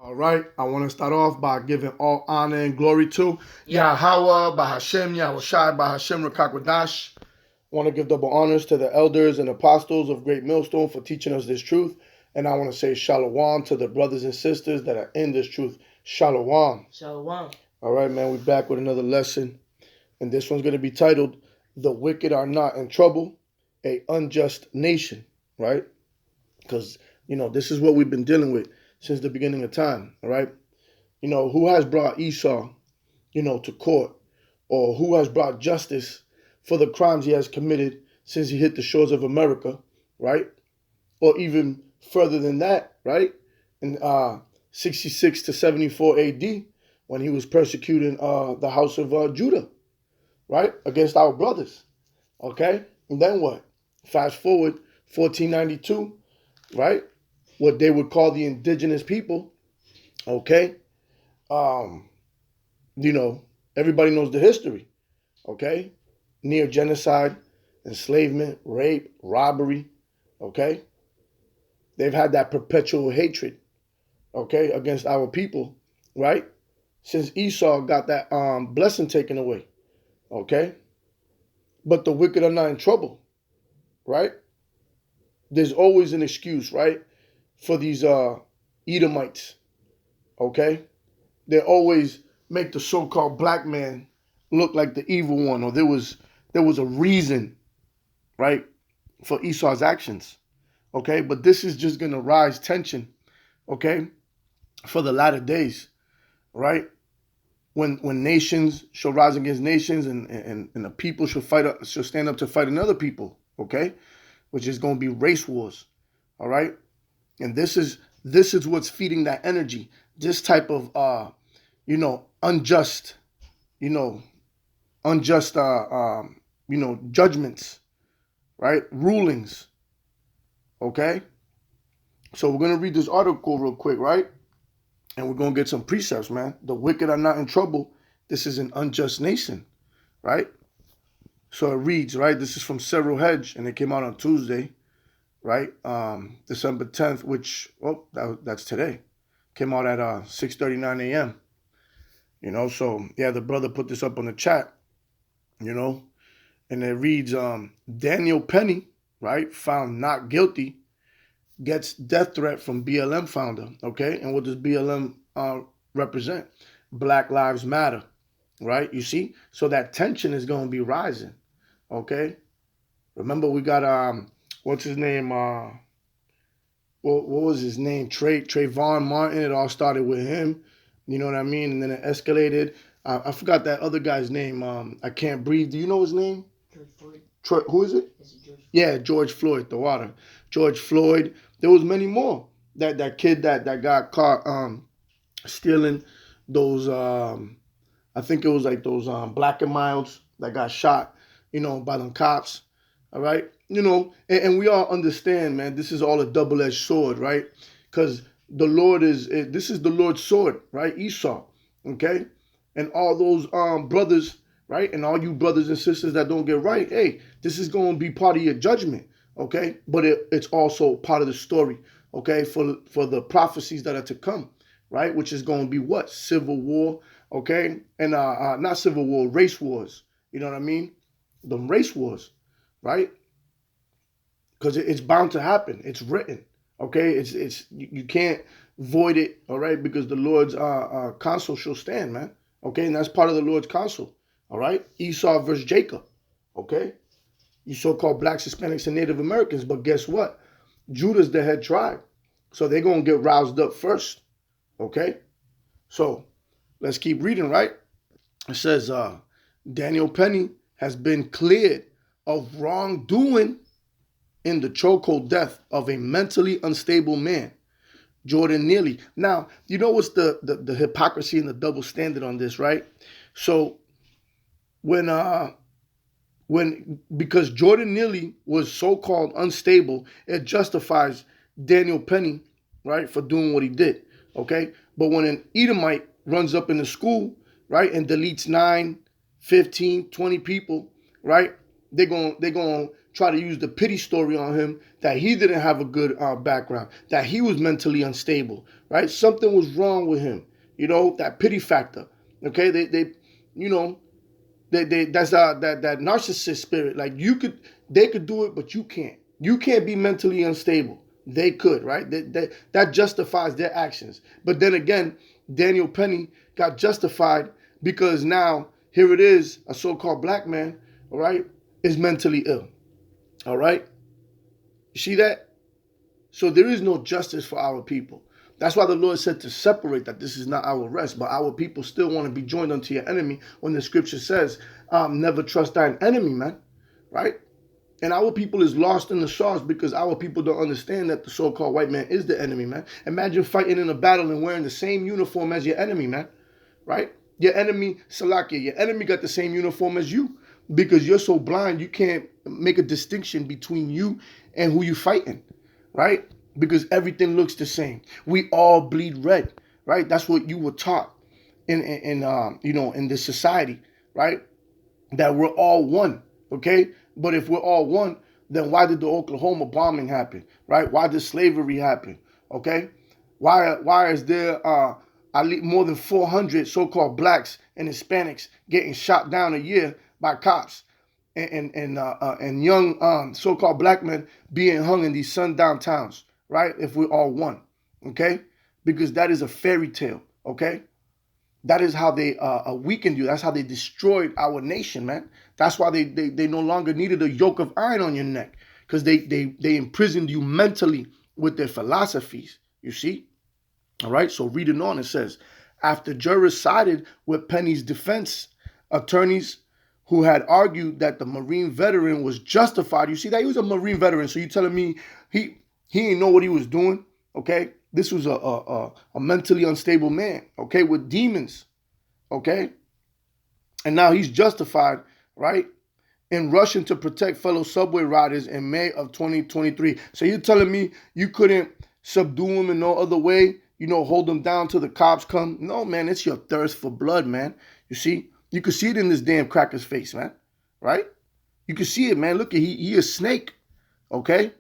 All right, I want to start off by giving all honor and glory to Yahweh, Bahashem, Yahushai, Bahashem, Rakakwadash. I want to give double honors to the elders and apostles of Great Millstone for teaching us this truth. And I want to say shalom to the brothers and sisters that are in this truth. Shalom. Shalom. All right, man, we're back with another lesson. And this one's going to be titled, The Wicked Are Not in Trouble, a Unjust Nation, right? Because, this is what we've been dealing with since the beginning of time, all right? Who has brought Esau, to court? Or who has brought justice for the crimes he has committed since he hit the shores of America, right? Or even further than that, right? In 66 to 74 AD, when he was persecuting the house of Judah, right? Against our brothers, okay? And then what? Fast forward, 1492, right? What they would call the indigenous people, okay? Everybody knows the history, okay? Near genocide, enslavement, rape, robbery, okay? They've had that perpetual hatred, okay, against our people, right? Since Esau got that blessing taken away, okay? But the wicked are not in trouble, right? There's always an excuse, right, for these Edomites, okay? They always make the so-called black man look like the evil one, or there was a reason, right, for Esau's actions, okay? But this is just going to rise tension, okay, for the latter days, right? When nations shall rise against nations and the people shall stand up to fight another people, okay? Which is going to be race wars, all right? And this is what's feeding that energy. This type of unjust judgments, right? Rulings. Okay? So we're gonna read this article real quick, right? And we're gonna get some precepts, man. The wicked are not in trouble. This is an unjust nation, right? So it reads, right? This is from Several Hedge, and it came out on Tuesday, right? December 10th, which, that's today. Came out at 6:39 a.m. So yeah, the brother put this up on the chat, and it reads, Daniel Penny, right, found not guilty, gets death threat from BLM founder, okay? And what does BLM represent? Black Lives Matter, right? You see? So that tension is going to be rising, okay? Remember, we got, what's his name? What was his name? Trayvon Martin. It all started with him. You know what I mean? And then it escalated. I forgot that other guy's name. I Can't Breathe. Do you know his name? George Floyd. Who is it? Is it George? Yeah, George Floyd, the water. George Floyd. There was many more. That kid that got caught stealing those, I think it was like those Black and Milds that got shot, by them cops. All right? And we all understand, man, this is all a double-edged sword, right? Because this is the Lord's sword, right? Esau, okay? And all those brothers, right? And all you brothers and sisters that don't get right, hey, this is going to be part of your judgment, okay? But it's also part of the story, okay? For the prophecies that are to come, right? Which is going to be what? Civil war, okay? And not civil war, race wars. You know what I mean? The race wars, right? Because it's bound to happen. It's written, okay? It's you can't void it, all right? Because the Lord's counsel shall stand, man, okay? And that's part of the Lord's counsel, all right? Esau versus Jacob, okay? You so-called blacks, Hispanics, and Native Americans, but guess what? Judah's the head tribe, so they're going to get roused up first, okay? So let's keep reading, right? It says, Daniel Penny has been cleared of wrongdoing in the chokehold death of a mentally unstable man, Jordan Neely. Now, you know what's the hypocrisy and the double standard on this, right? So because Jordan Neely was so-called unstable, it justifies Daniel Penny, right, for doing what he did, okay? But when an Edomite runs up in the school, right, and deletes 9, 15, 20 people, right, they're going to try to use the pity story on him that he didn't have a good background, that he was mentally unstable, right? Something was wrong with him, that pity factor. Okay, they you know, they that's that narcissist spirit. Like they could do it, but you can't. You can't be mentally unstable. They could, right? That justifies their actions. But then again, Daniel Penny got justified because now here it is, a so-called black man, all right, is mentally ill. All right? You see that? So there is no justice for our people. That's why the Lord said to separate, that this is not our rest, but our people still want to be joined unto your enemy when the scripture says, never trust thine enemy, man. Right? And our people is lost in the sauce because our people don't understand that the so-called white man is the enemy, man. Imagine fighting in a battle and wearing the same uniform as your enemy, man. Right? Your enemy, Salakia, your enemy got the same uniform as you because you're so blind you can't make a distinction between you and who you fighting, right? Because everything looks the same. We all bleed red, right? That's what you were taught in this society, right? That we're all one, okay? But if we're all one, then why did the Oklahoma bombing happen, right? Why did slavery happen, okay? Why is there more than 400 so-called blacks and Hispanics getting shot down a year by cops, and young so-called black men being hung in these sundown towns, right? If we're all one, okay? Because that is a fairy tale, okay? That is how they weakened you. That's how they destroyed our nation, man. That's why they no longer needed a yoke of iron on your neck, because they imprisoned you mentally with their philosophies, you see? All right, so reading on, it says, after jurors sided with Penny's defense attorneys who had argued that the Marine veteran was justified. You see that? He was a Marine veteran, so you telling me he didn't know what he was doing, okay? This was a mentally unstable man, okay, with demons, okay? And now he's justified, right, in rushing to protect fellow subway riders in May of 2023. So you're telling me you couldn't subdue him in no other way? Hold them down till the cops come? No, man, it's your thirst for blood, man. You see? You can see it in this damn cracker's face, man. Right? You can see it, man. Look, he a snake. Okay?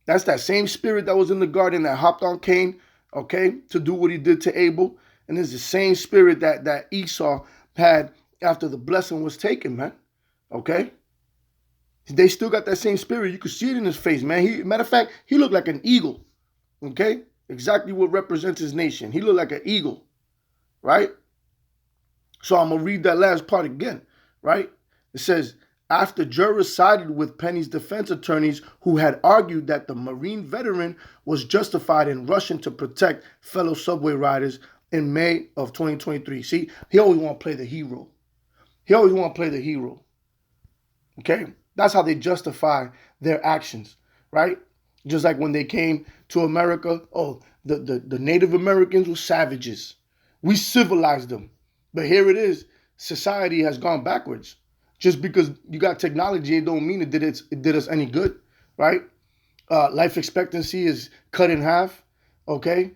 That's that same spirit that was in the garden that hopped on Cain, okay, to do what he did to Abel. And it's the same spirit that Esau had after the blessing was taken, man. Okay? They still got that same spirit. You can see it in his face, man. Matter of fact, he looked like an eagle. Okay? Exactly what represents his nation. He looked like an eagle, right? So I'm going to read that last part again, right? It says, after jurors sided with Penny's defense attorneys who had argued that the Marine veteran was justified in rushing to protect fellow subway riders in May of 2023. See, he always want to play the hero. He always want to play the hero. Okay? That's how they justify their actions, right? Just like when they came to America, the Native Americans were savages. We civilized them. But here it is. Society has gone backwards. Just because you got technology, it don't mean it did us any good, right? Life expectancy is cut in half, okay?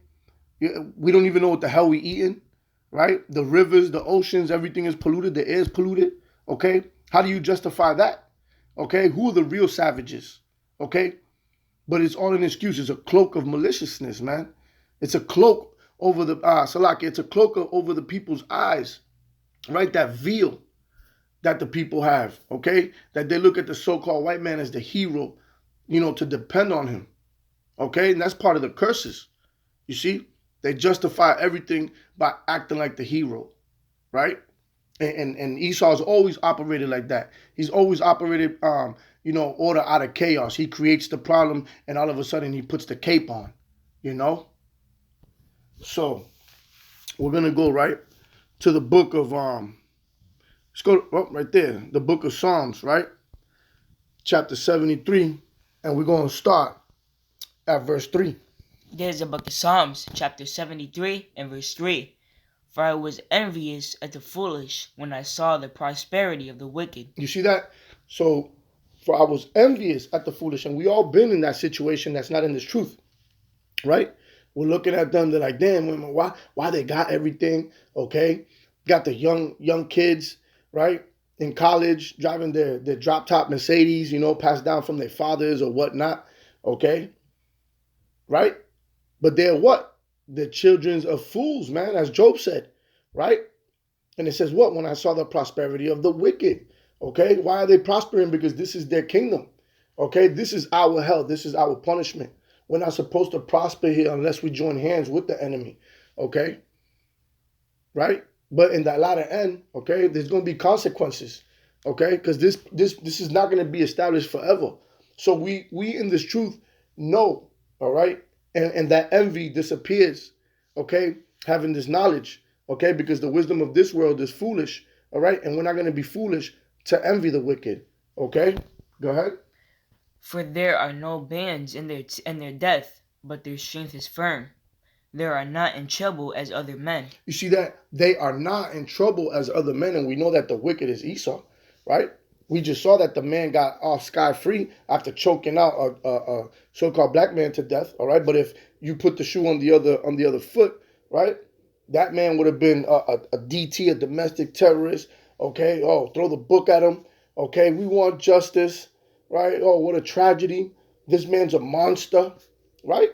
We don't even know what the hell we eating, right? The rivers, the oceans, everything is polluted. The air is polluted, okay? How do you justify that, okay? Who are the real savages, okay? But it's all an excuse. It's a cloak of maliciousness, man. It's a cloak over the, Salaki, it's a cloak over the people's eyes, right? That veil that the people have, okay? That they look at the so-called white man as the hero, to depend on him, okay? And that's part of the curses, you see? They justify everything by acting like the hero, right? And Esau's always operated like that. He's always operated, order out of chaos. He creates the problem, and all of a sudden he puts the cape on, So we're gonna go right to the book of let's go right there, the book of Psalms, right? Chapter 73, and we're gonna start at verse 3. There's the book of Psalms, chapter 73 and verse 3. For I was envious at the foolish when I saw the prosperity of the wicked. You see that? So, for I was envious at the foolish, and we all been in that situation that's not in this truth, right? We're looking at them, they're like, damn, why they got everything, okay? Got the young kids, right? in college, driving their drop top Mercedes, passed down from their fathers or whatnot. Okay, right? But they're what? The children of fools, man, as Job said, right? And it says what? When I saw the prosperity of the wicked. Okay, why are they prospering? Because this is their kingdom. Okay, this is our hell. This is our punishment. We're not supposed to prosper here unless we join hands with the enemy. Okay, right? But in the latter end, okay, there's going to be consequences. Okay, because this is not going to be established forever. So we in this truth know, all right, and that envy disappears. Okay, having this knowledge. Okay, because the wisdom of this world is foolish. All right, and we're not going to be foolish to envy the wicked. Okay, go ahead. For there are no bands in their death, but their strength is firm. They are not in trouble as other men. You see that they are not in trouble as other men, and we know that the wicked is Esau, right? We just saw that the man got off scot-free after choking out a so-called black man to death. All right, but if you put the shoe on the other foot, right, that man would have been a DT, a domestic terrorist. Okay, oh, throw the book at him. Okay, we want justice, right? Oh, what a tragedy! This man's a monster, right?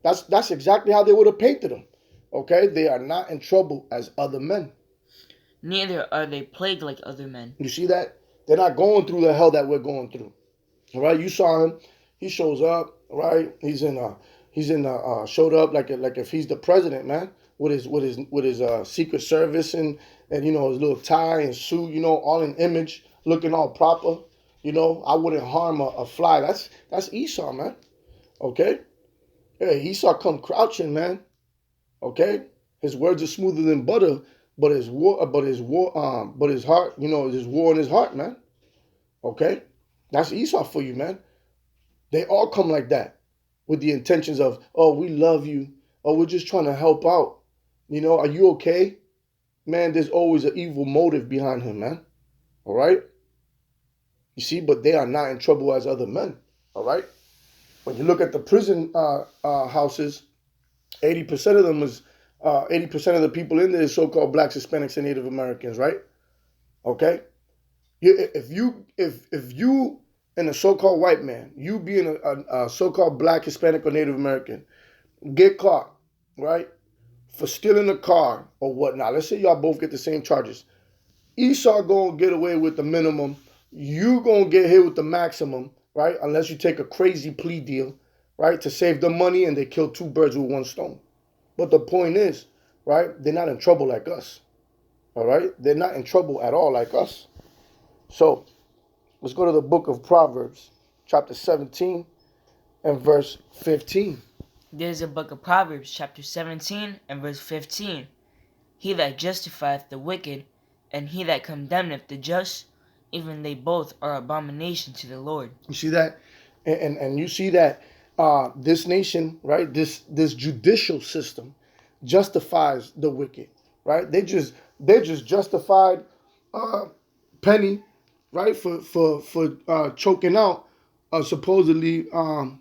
That's exactly how they would have painted him. Okay, they are not in trouble as other men. Neither are they plagued like other men. You see that? They're not going through the hell that we're going through. All right, you saw him. He shows up. Right, showed up like if he's the president, man, with his Secret Service and his little tie and suit, all in image, looking all proper. I wouldn't harm a fly. That's Esau, man. Okay, yeah, Esau come crouching, man. Okay, his words are smoother than butter, but his heart, there's war in his heart, man. Okay, that's Esau for you, man. They all come like that, with the intentions of, oh, we love you, or we're just trying to help out. Are you okay, man? There's always an evil motive behind him, man. All right, you see, but they are not in trouble as other men. All right, when you look at the prison houses. 80% of them is 80% of the people in there is so-called blacks, Hispanics, and Native Americans, right? Okay, if you and a so-called white man, you being a so-called black, Hispanic, or Native American, get caught, right, for stealing a car or whatnot. Let's say y'all both get the same charges. Esau gonna get away with the minimum. You gonna get hit with the maximum, right? Unless you take a crazy plea deal, right, to save the money, and they kill two birds with one stone. But the point is, right, they're not in trouble like us. All right? They're not in trouble at all like us. So let's go to the book of Proverbs, chapter 17 and verse 15. There's a book of Proverbs, chapter 17 and verse 15. He that justifieth the wicked, and he that condemneth the just, even they both are abomination to the Lord. You see that? And you see that this nation, right, this judicial system justifies the wicked, right? They just justified Penny, right, for choking out a supposedly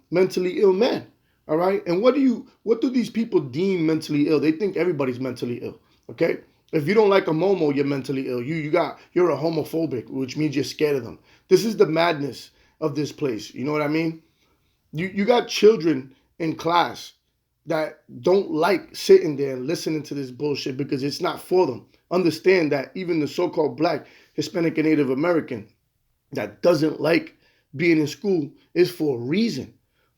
mentally ill man. All right, and what do these people deem mentally ill? They think everybody's mentally ill. Okay, if you don't like a Momo, you're mentally ill. You're a homophobic, which means you're scared of them. This is the madness of this place. You know what I mean? You got children in class that don't like sitting there and listening to this bullshit because it's not for them. Understand that even the so-called black, Hispanic, and Native American that doesn't like being in school is for a reason.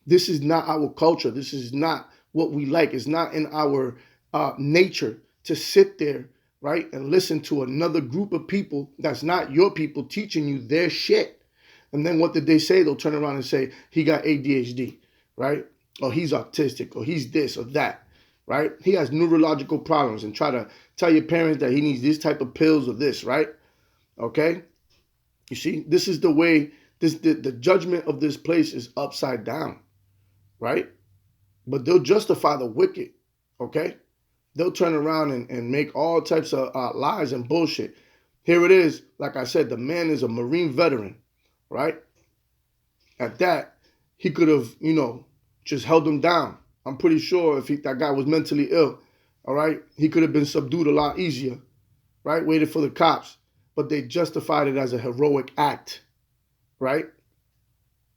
This is not our culture. This is not what we like. It's not in our nature to sit there, right, and listen to another group of people that's not your people teaching you their shit. And then what did they say? They'll turn around and say, he got ADHD, right? Or he's autistic, or he's this or that, right? He has neurological problems, and try to tell your parents that he needs this type of pills or this, right? Okay? You see, this is the way, the judgment of this place is upside down, right? But they'll justify the wicked, okay? They'll turn around and make all types of lies and bullshit. Here it is. Like I said, the man is a Marine veteran, right? At that, he could have, just held him down. I'm pretty sure if that guy was mentally ill, all right, he could have been subdued a lot easier, right? Waited for the cops. but they justified it as a heroic act, right?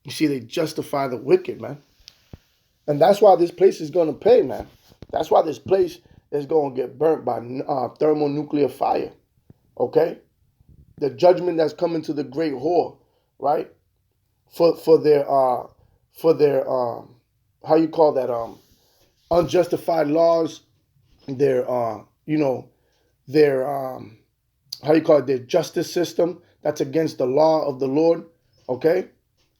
You see, they justify the wicked, man. And that's why this place is going to pay, man. That's why this place is going to get burnt by thermonuclear fire, okay? The judgment that's coming to the great whore, right? For their how you call that, unjustified laws, their their how you call it, their justice system that's against the law of the Lord, okay?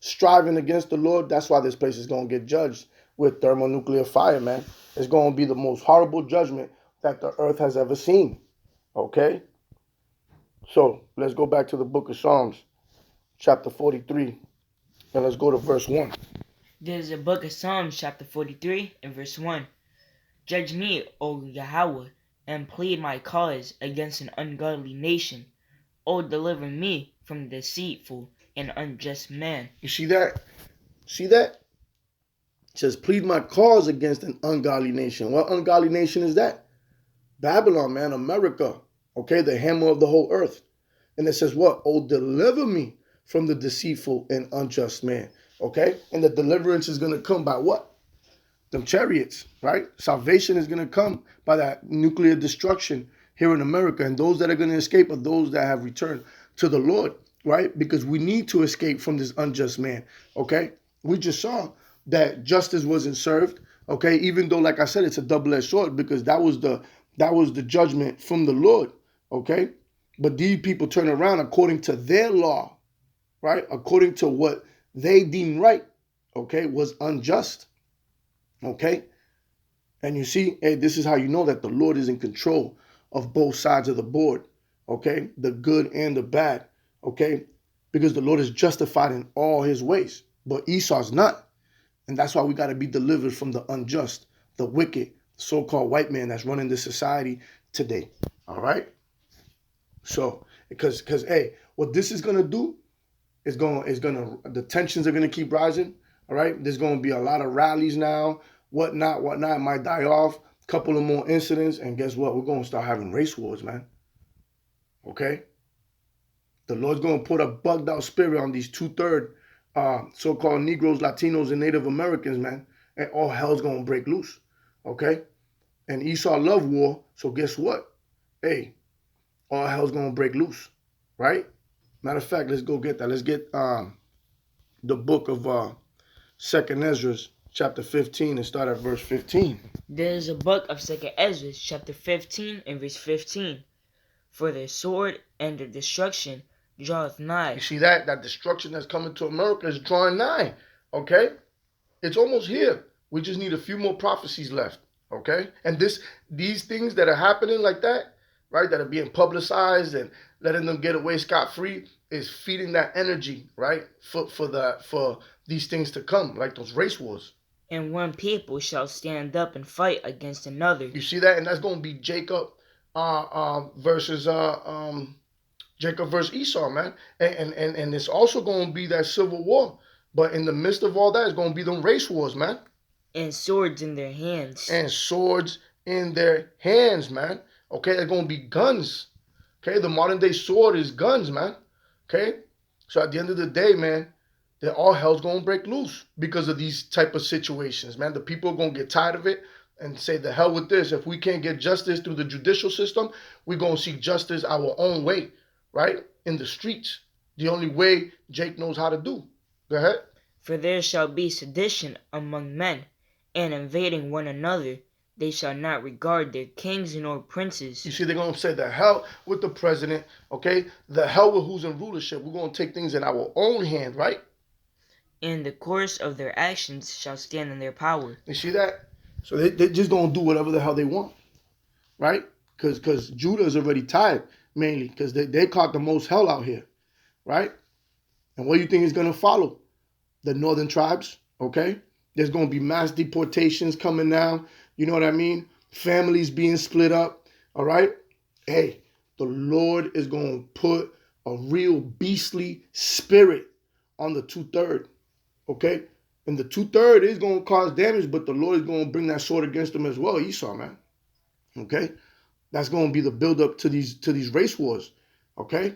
Striving against the Lord. That's why this place is going to get judged with thermonuclear fire, man. It's going to be the most horrible judgment that the earth has ever seen, okay? So let's go back to the book of Psalms, chapter 43, and let's go to verse 1. There's a book of Psalms, chapter 43, and verse 1. Judge me, O Yahweh, and plead my cause against an ungodly nation. O deliver me from the deceitful and unjust man. You see that? See that? It says, plead my cause against an ungodly nation. What ungodly nation is that? Babylon, man, America. Okay, the hammer of the whole earth. And it says what? Oh, deliver me from the deceitful and unjust man. Okay? And the deliverance is going to come by what? Them chariots, right? Salvation is going to come by that nuclear destruction here in America. And those that are going to escape are those that have returned to the Lord, right? Because we need to escape from this unjust man, okay? We just saw that justice wasn't served, okay? Even though, like I said, it's a double-edged sword because that was the judgment from the Lord, okay? But these people turn around according to their law, right? According to what they deem right, okay, was unjust, okay? And you see, hey, this is how you know that the Lord is in control of both sides of the board, okay? The good and the bad, okay? Because the Lord is justified in all his ways, but Esau's not. And that's why we got to be delivered from the unjust, the wicked, so-called white man that's running this society today, all right? So, because hey, what this is going to do is the tensions are going to keep rising, all right? There's going to be a lot of rallies now, whatnot, it might die off, a couple of more incidents, and guess what? We're going to start having race wars, man. Okay? The Lord's going to put a bugged out spirit on these 2/3 so-called Negroes, Latinos, and Native Americans, man, and all hell's going to break loose, okay? And Esau loved war, so guess what? Hey, all hell's going to break loose, right? Matter of fact, let's go get that. Let's get the book of 2nd Ezra, chapter 15, and start at verse 15. There's a book of 2nd Ezra, chapter 15, and verse 15. For the sword and the destruction draweth nigh. You see that? That destruction that's coming to America is drawing nigh, okay? It's almost here. We just need a few more prophecies left, okay? And these things that are happening like that, right, that are being publicized and letting them get away scot-free is feeding that energy, right, for these things to come, like those race wars. And one people shall stand up and fight against another. You see that? And that's going to be Jacob versus Jacob versus Esau, man. And it's also going to be that civil war. But in the midst of all that, it's going to be them race wars, man. And swords in their hands. And swords in their hands, man. Okay, there's going to be guns. Okay, the modern day sword is guns, man. Okay, so at the end of the day, man, that all hell's going to break loose because of these type of situations, man. The people are going to get tired of it and say, the hell with this. If we can't get justice through the judicial system, we're going to seek justice our own way, right? In the streets. The only way Jake knows how to do. Go ahead. For there shall be sedition among men, and invading one another. They shall not regard their kings nor princes. You see, they're going to say the hell with the president, okay? The hell with who's in rulership. We're going to take things in our own hand, right? And the course of their actions shall stand in their power. You see that? So they're just going to do whatever the hell they want, right? Because Judah is already tired, mainly, because they caught the most hell out here, right? And what do you think is going to follow? The northern tribes, okay? There's going to be mass deportations coming now. You know what I mean? Families being split up, all right? Hey, the Lord is going to put a real beastly spirit on the 2/3, okay? And the 2/3 is going to cause damage, but the Lord is going to bring that sword against them as well, Esau, man, okay? That's going to be the build-up to these race wars, okay?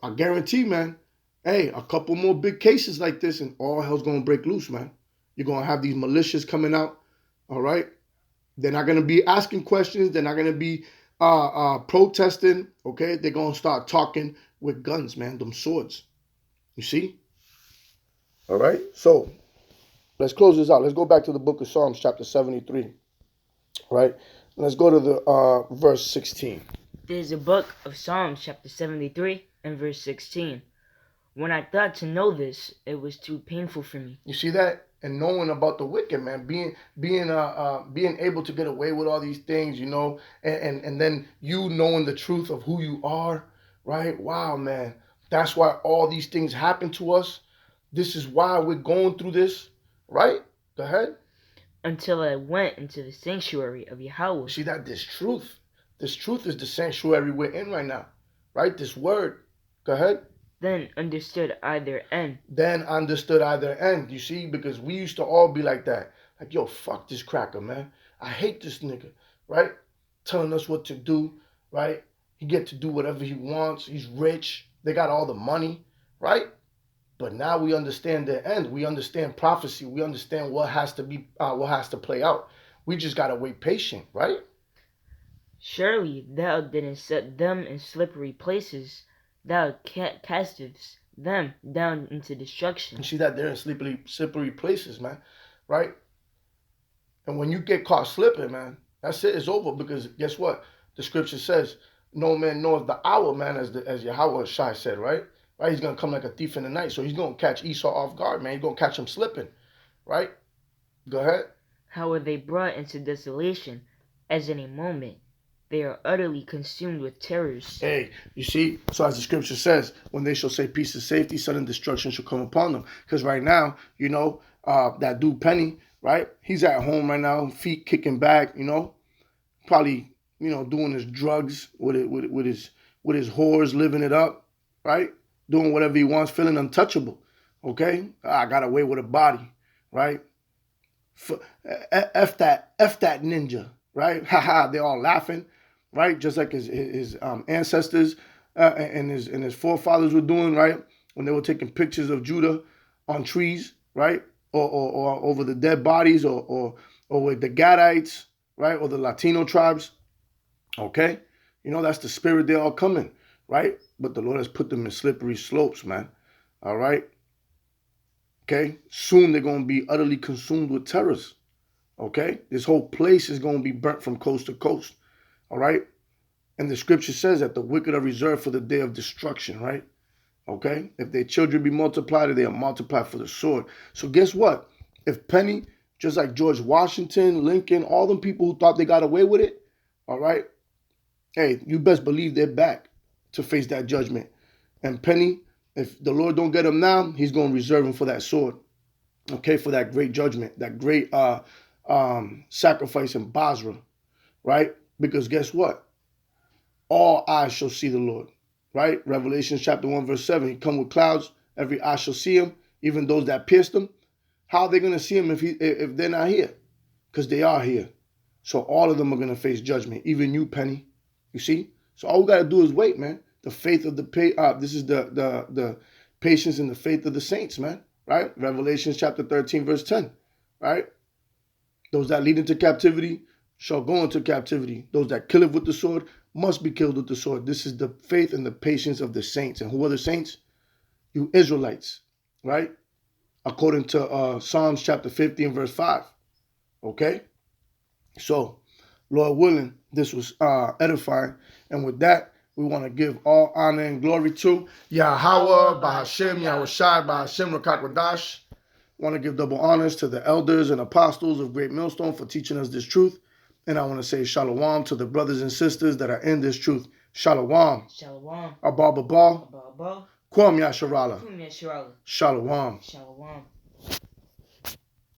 I guarantee, man, hey, a couple more big cases like this and all hell's going to break loose, man. You're going to have these militias coming out, all right? They're not going to be asking questions. They're not going to be protesting, okay? They're going to start talking with guns, man, them swords. You see? All right? So, let's close this out. Let's go back to the book of Psalms, chapter 73, right? Let's go to the verse 16. There's a book of Psalms, chapter 73, and verse 16. When I thought to know this, it was too painful for me. You see that? And knowing about the wicked, man, being able to get away with all these things, you know, and then you knowing the truth of who you are, right? Wow, man. That's why all these things happen to us. This is why we're going through this, right? Go ahead. Until I went into the sanctuary of Yahweh. See that? This truth is the sanctuary we're in right now, right? This word. Go ahead. Then understood I their end. You see, because we used to all be like that. Like, yo, fuck this cracker, man. I hate this nigga, right? Telling us what to do, right? He get to do whatever he wants. He's rich. They got all the money, right? But now we understand the end. We understand prophecy. We understand what has to play out. We just gotta wait patient, right? Surely thou didst set them in slippery places. Thou castest them down into destruction. You see that they're in slippery places, man, right? And when you get caught slipping, man, that's it. It's over, because guess what? The scripture says, "No man knows the hour, man," as Yahweh Shai said, right? Right? He's gonna come like a thief in the night, so he's gonna catch Esau off guard, man. He's gonna catch him slipping, right? Go ahead. How are they brought into desolation, as in a moment? They are utterly consumed with terrors. Hey, you see? So as the scripture says, when they shall say peace and safety, sudden destruction shall come upon them. Because right now, you know, that dude Penny, right? He's at home right now, feet kicking back, you know, probably, you know, doing his drugs with his whores, living it up, right? Doing whatever he wants, feeling untouchable. Okay? I got away with a body, right? F that ninja, right? Haha, they're all laughing, right? Just like his ancestors and his forefathers were doing, right? When they were taking pictures of Judah on trees, right? Or over the dead bodies, or with the Gadites, right? Or the Latino tribes. Okay? You know, that's the spirit they're all coming, right? But the Lord has put them in slippery slopes, man. All right? Okay? Soon they're going to be utterly consumed with terrors. Okay? This whole place is going to be burnt from coast to coast. All right? And the scripture says that the wicked are reserved for the day of destruction, right? Okay? If their children be multiplied, they are multiplied for the sword. So guess what? If Penny, just like George Washington, Lincoln, all them people who thought they got away with it, all right? Hey, you best believe they're back to face that judgment. And Penny, if the Lord don't get him now, he's going to reserve him for that sword. Okay? For that great judgment, that great sacrifice in Basra, right? Because guess what? All eyes shall see the Lord, right? Revelation chapter 1, verse 7. He come with clouds. Every eye shall see him, even those that pierced him. How are they going to see him if they're not here? Because they are here. So all of them are going to face judgment, even you, Penny. You see? So all we got to do is wait, man. The faith of this is the patience and the faith of the saints, man, right? Revelation chapter 13, verse 10, right? Those that lead into captivity shall go into captivity. Those that kill it with the sword must be killed with the sword. This is the faith and the patience of the saints. And who are the saints? You Israelites, right? According to Psalms chapter 50 and verse 5. Okay? So, Lord willing, this was edifying. And with that, we want to give all honor and glory to Yahweh, Bahashem, Yahushai, Bahashem, Rakakwadash. Want to give double honors to the elders and apostles of Great Millstone for teaching us this truth. And I want to say shalom to the brothers and sisters that are in this truth. Shalom. Shalom. Abba Baba. Abba. Kwam Yasharala. Kum Yasharala. Shalom. Shalom.